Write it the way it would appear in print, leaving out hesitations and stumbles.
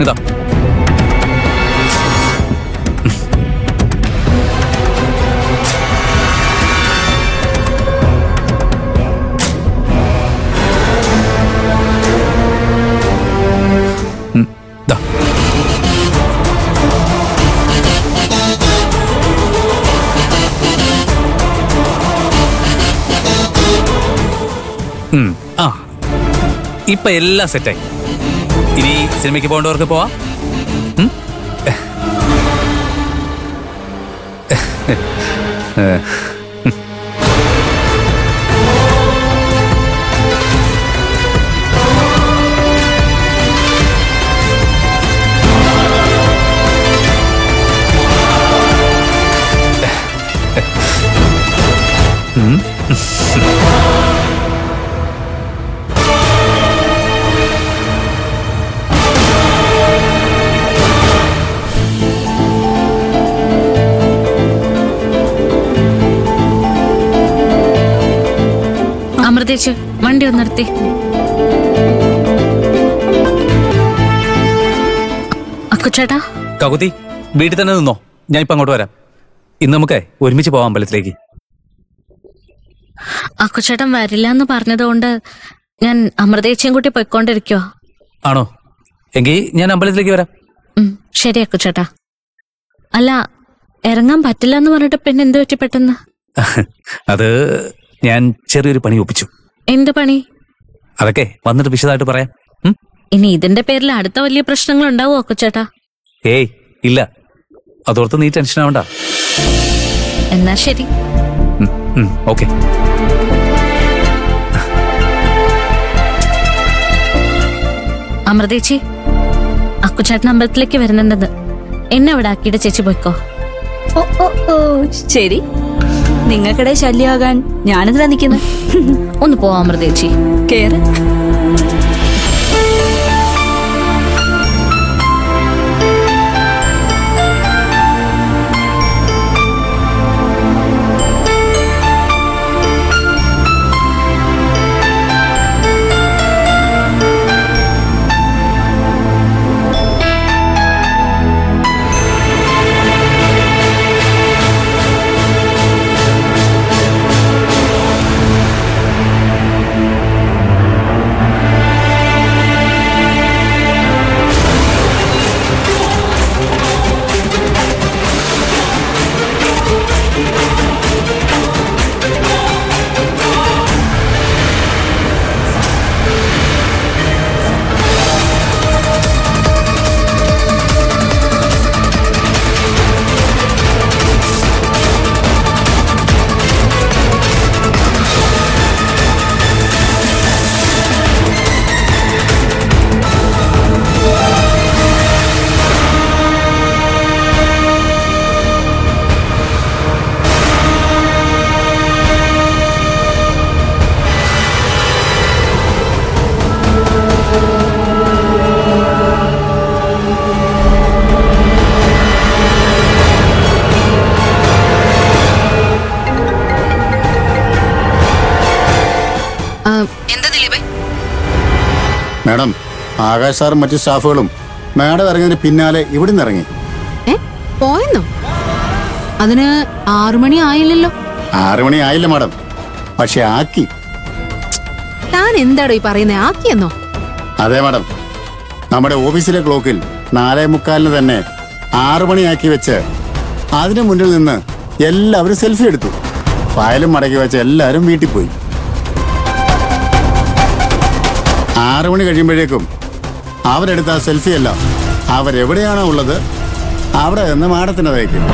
ഇതാ. ആ ഇപ്പൊ എല്ലാം സെറ്റായി. ഇനി സിനിമയ്ക്ക് പോകേണ്ടവർക്ക് പോവാം. അമൃതേച്ച് വണ്ടി ഒന്ന് നിർത്തി. അക്കുച്ചേട്ടാ. കകുതി വീട്ടിൽ തന്നെ നിന്നോ, ഞാൻ ഇപ്പൊ അങ്ങോട്ട് വരാം. ഇന്ന് നമുക്ക് ഒരുമിച്ച് പോവാം അമ്പലത്തിലേക്ക്. അക്കുച്ചേട്ടൻ വരില്ല എന്ന് പറഞ്ഞതുകൊണ്ട് ഞാൻ അമൃതേച്ചിയും കൂട്ടി പൊയ്ക്കൊണ്ടിരിക്കോ. ആണോ? എങ്കിൽ ഞാൻ അമ്പലത്തിലേക്ക് വരാം. ശരി അക്കുച്ചേട്ടാ. അല്ല, ഇറങ്ങാൻ പറ്റില്ല എന്ന് പറഞ്ഞിട്ട് പിന്നെ എന്ത് പറ്റി പെട്ടെന്ന്? അത് ഞാൻ ചെറിയൊരു പണി ഒപ്പിച്ചു. എന്ത് പണി? അതൊക്കെ വന്നിട്ട് വിശദമായിട്ട് പറയാം. ഇനി ഇതിന്റെ പേരിൽ അടുത്ത വലിയ പ്രശ്നങ്ങൾ ഉണ്ടാവോ അക്കുച്ചേട്ടാ? ഏയ് ഇല്ല, അതോർത്ത് നീ ടെൻഷൻ ആവണ്ട. എന്നാ ശരി. ഓക്കെ. അമൃതേച്ചി, അക്കുച്ചേട്ടൻ അമ്പലത്തിലേക്ക് വരുന്നുണ്ടെന്ന്. എന്നെ അവിടെ ആക്കിയിട്ട് ചേച്ചി പോയിക്കോ. ഓ ഓ ഓ ശരി. നിങ്ങൾക്കിടെ ശല്യമാകാൻ ഞാനെന്തിനാ നിൽക്കുന്നത്? ഒന്ന് പോവാം അമൃതേച്ചി. കേറ്. മാഡം, ആകാശ് സാറും മറ്റു സ്റ്റാഫുകളും മാഡം ഇറങ്ങിയതിന് പിന്നാലെ ഇവിടെ നിന്ന് ഇറങ്ങി. പോയെന്നോ? അതിന് 6 മണി ആയില്ലല്ലോ. 6 മണി ആയില്ല മാഡം, പക്ഷെ ആക്കി. താൻ എന്താടോ ഈ പറയുന്നേ? ആക്കിയെന്നോ? അതെ മാഡം, നമ്മുടെ ഓഫീസിലെ ക്ലോക്കിൽ 4:45 തന്നെ 6 മണിയാക്കി വെച്ച് അതിനു മുന്നിൽ നിന്ന് എല്ലാവരും സെൽഫി എടുത്തു. ഫയലും മടക്കി വെച്ച് എല്ലാവരും വീട്ടിൽ പോയി. 6 മണി കഴിയുമ്പോഴേക്കും അവരെടുത്ത സെൽഫി എല്ലാം അവരെവിടെയാണോ ഉള്ളത് അവിടെ നിന്ന് മാഡത്തിനതേക്കും.